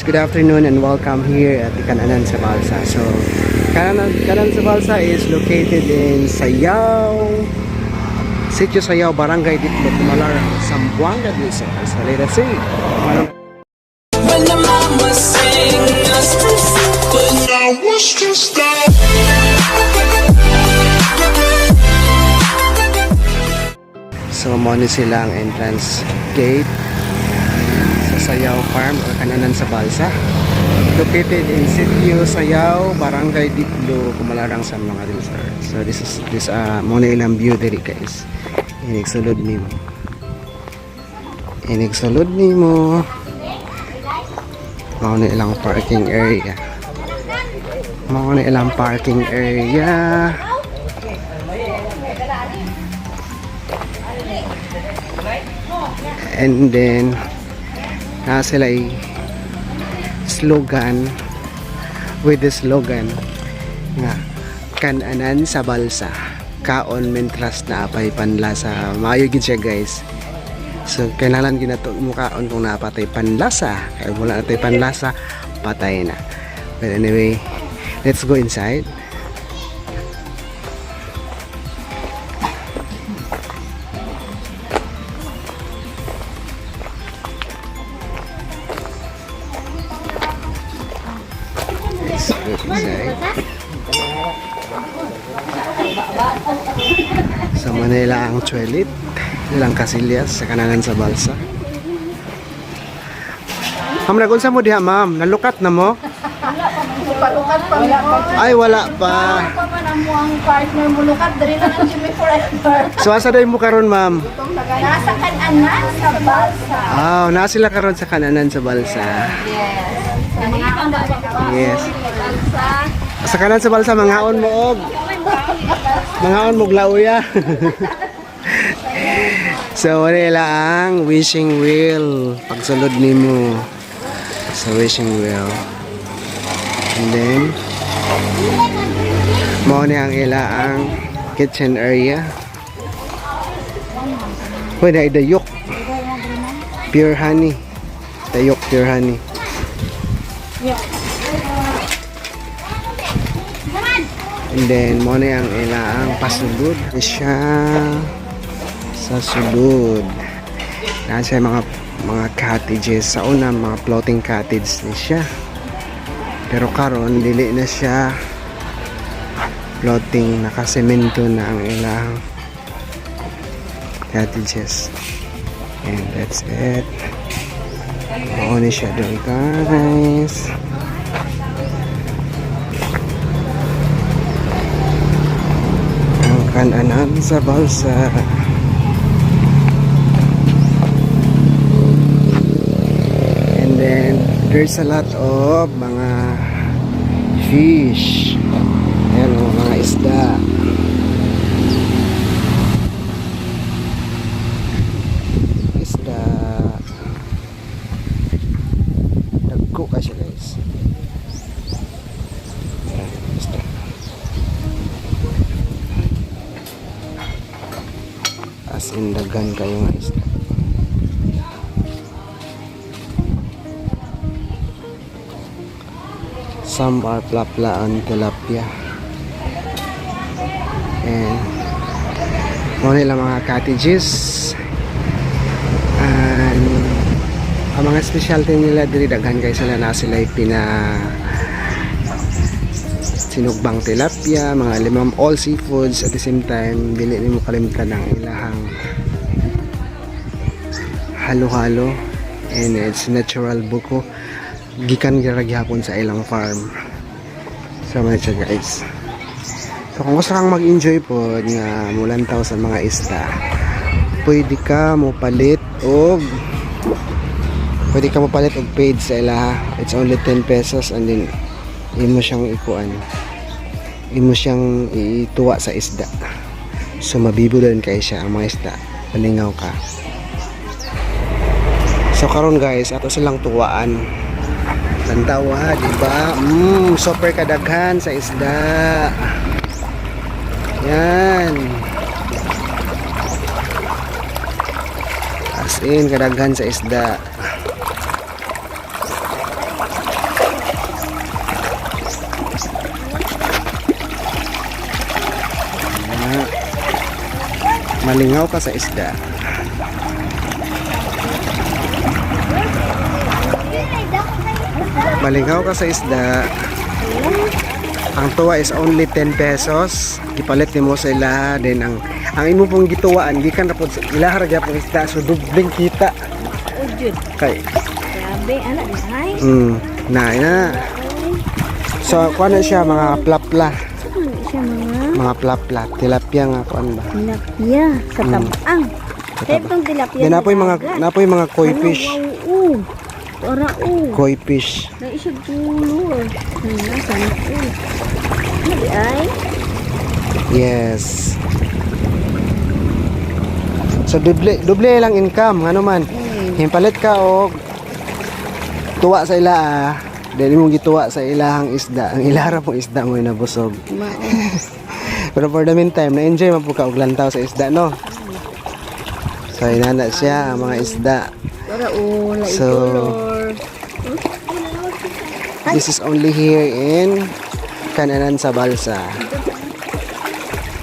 good afternoon and welcome here at Kananan sa Balsa. So, Kananan sa Balsa is located in Sayao, Sitio Sayao, Barangay Ditlo, Tumalar, Zamboanga del Sur. So, let us see. When the mama sing us to sleep, but now was just that. So, muna silang entrance gate sa Sayao Farm o Kananan sa Balsa. Located in Sitio Sayao, Barangay Ditlo, Kumalarang, Zamboanga del Sur. So, this muna ilang view diri guys. Inigsulod nimo. Mauna ilang parking area. And then sila ay slogan with the slogan nga Kananan sa Balsa, kaon mentras na apay panlasa. Maayo gid siya guys. So kailangan ginato mo kaon kung napatay panlasa. Kaya wala natay panlasa, patay na. But anyway, let's go inside. Sa Manila ang toilet, ilang kasilyas sa Kananan sa Balsa. Ma'am, nagunsa mo diha ma'am? Nalukat na mo? Palukat pa mo. Ay, wala pa. Wala pa man ang muang partner mo. Lukat, dali lang ang Jimmy forever. So, asa day mo karon ma'am? Nasa Kananan sa Balsa. Na sila karon sa Kananan sa Balsa. Yes. Mga Yes. Balsa. Sa Kananan sa Balsa, mangaon mo og. Mangaon mo glauya. So, wala ang wishing wheel. Pagsulod nimo sa wishing wheel. And then, mo ni ang ilaang kitchen area. Pwede ay dayok. Pure honey. Dayok pure honey. And then, mo ni ang ilaang pasulod. Siya sa sulod. Nasa mga cottages. Sa una, mga floating cottage ni siya. Pero karon dili na siya floating, nakasemento na ang ilang cottages. And that's it. Mauni siya doon guys. Ang Kananan sa Balsa. And then there's a lot of mga fish. Ayan o, mga isda. Dagko ka siya guys. Ayan, isda. As in dagan kayo nga isda. Some are plapla and tilapia. And muna lang mga cottages. And ang mga specialty nila diri daghan kay sila na sila sinugbang tilapia, mga limang all seafoods. At the same time, dili nimo kalimutan ang ilahang halo-halo, and it's natural buko. Gikan gyapon sa ilang farm. Sama siya guys. So kung gusto kang mag-enjoy po nga mulantaw sa mga isda, pwede ka mo palit og paid sa ila. It's only 10 pesos and then imo siyang ituwa sa isda. So mabibulan kay siya ang mga isda. Palingaw ka. So karon guys, ato silang tuwaan. Lantawa, diba? Super kadaghan sa isda. Yan. As in, kadaghan sa isda. Malingaw ka sa isda. Malingaw ka sa isda. Ang tuwa is only 10 pesos. Ipalit nimo sa ilaha. Then ang imo pong gituwaan, gikan na po sa ilaha ra gyapon isda. So dubling kita. Kay. Grabe, anak ay. Na. So kuha na siya mga plapla. Ano siya mga Mga plapla. Tilapia nga kuan ba. tilapia sa tabang. Itong tilapia. Then napoy mga koi fish. Oo. Ora oo. Koi fish. Na isig tulo. Nasaan oo. Ano ay? Yes. So doble lang income, ano man. Himpalit ka og tuwa sa ila. Dili mo gituwa sa ilahang isda. Ang ilara pong isda mo nabusog. Pero for the meantime, na-enjoy man po ka og lantaw sa isda, no? So inana siya ang mga isda. Ora oo. So this is only here in Kananan sa Balsa.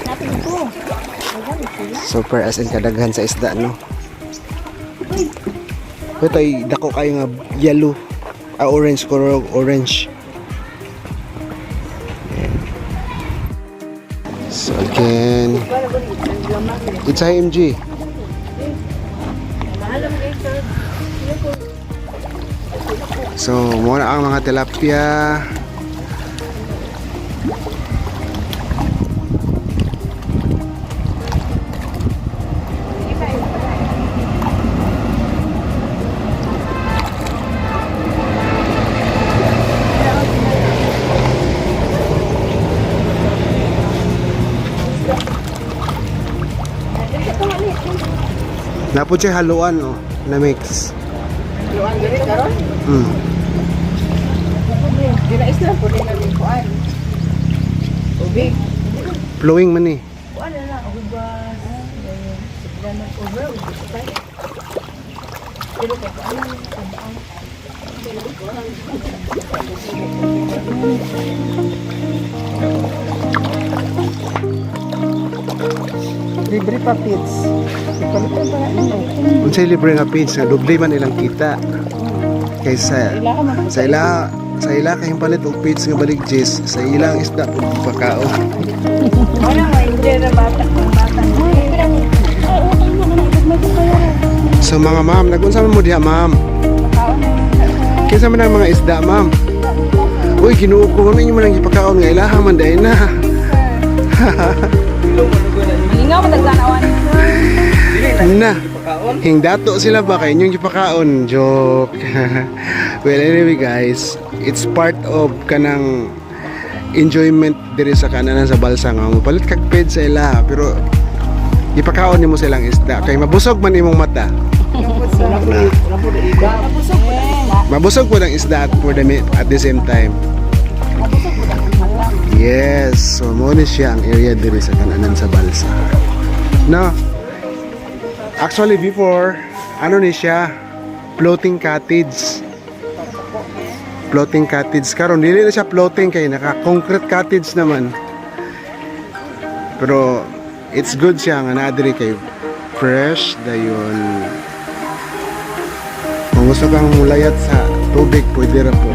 Napin ko. Super as in kadaghan sa isda, no? Ito ay dako kayo nga yellow. Orange, color orange. Ayan. So again, it's IMG. So muna ang mga tilapia. Napod siya haluan, oh, na mix. Luan diri karon. Dila isla po din ang kuan. Ubig. Flowing man eh. Kuan na ubas. Dala over. Pero kay kuan. Libre pa pits. Ipalitan pa ano. Unsay libre nga pins nga doble man ilang kita. Kaysa sa ila kayong palit og pins nga balik Jess, sa ilang isda ug pakao. Wala mo enjoy na bata ng bata. So mga ma'am, nagunsa man mo diha ma'am? Kinsa man ang mga isda ma'am? Uy, ginuo ko man inyo man ang ipakaon nga ilaha man dai na. Lingaw mo tagtanawan. Na. Hingdato sila ba kay inyong ipakaon? Joke. Well, anyway guys, it's part of kanang enjoyment diri sa Kananan sa Balsa nga mapalit kag ped sa ila pero ipakaon nimo silang isda kay mabusog man imong mata. Mabusog po ng isda at the same time. Yes, so mo ni siya ang area diri sa Kananan sa Balsa. No. Actually before, ano ni siya? Floating cottage. Floating cottage. Karon dili na siya floating kay naka-concrete cottage naman. Pero it's good siya nga naa diri kay fresh dayon. Kung gusto kang mulayat sa tubig, pwede ra po.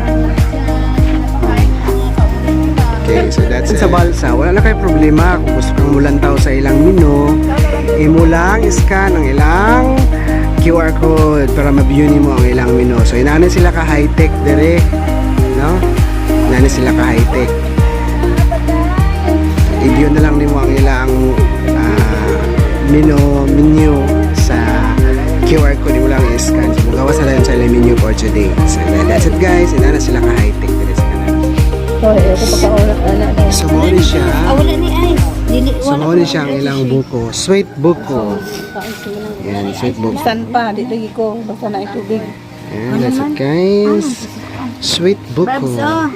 Okay, so that's it. Sa Balsa, wala na kayo problema kung gusto kang mulantaw sa ilang menu. Imo lang scan ang ilang QR code para ma-view nimo ang ilang menu. So inani sila ka high-tech dire, no? Inani sila ka high-tech. I-view na lang nimo ang ilang menu sa QR code mo lang i-scan. So magawa sa lang sa ilang menu for today. So that's it guys. Inani sila ka high-tech dire sa kanan. So mo ni siya. Wala ni ay. Dili So mo ni siya ang ilang buko. Sweet buko. Yan, sweet buko. San pa, di lagi ko. Basta na itubig. Ayan, that's it guys. Sweet buko. Babso.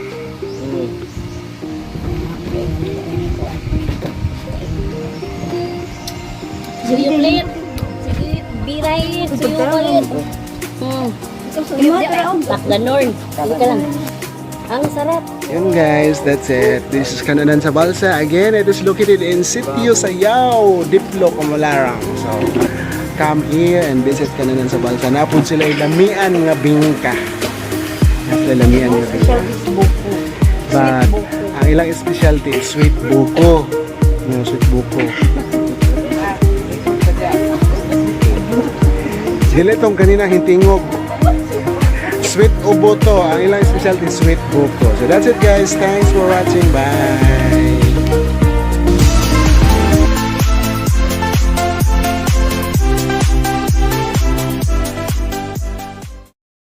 Sige ulit. Sige, biray. Sige ulit. Imo pero Tak ganon. Sige ka lang. Ang sarap. Yun guys, that's it. This is Kananan sa Balsa. Again, it is located in Sitio Sayao, Diplo, Comolarang. So, come here and visit Kananan sa Balsa. Napod sila ilamian nga bingka. Napod ilamian nga bingka. But, ang ilang specialty is sweet buko. No, sweet buko. Dili tong kanina hintingog. Sweet ubo to. Ang ilang specialty sweet buko. So that's it guys. Thanks for watching. Bye.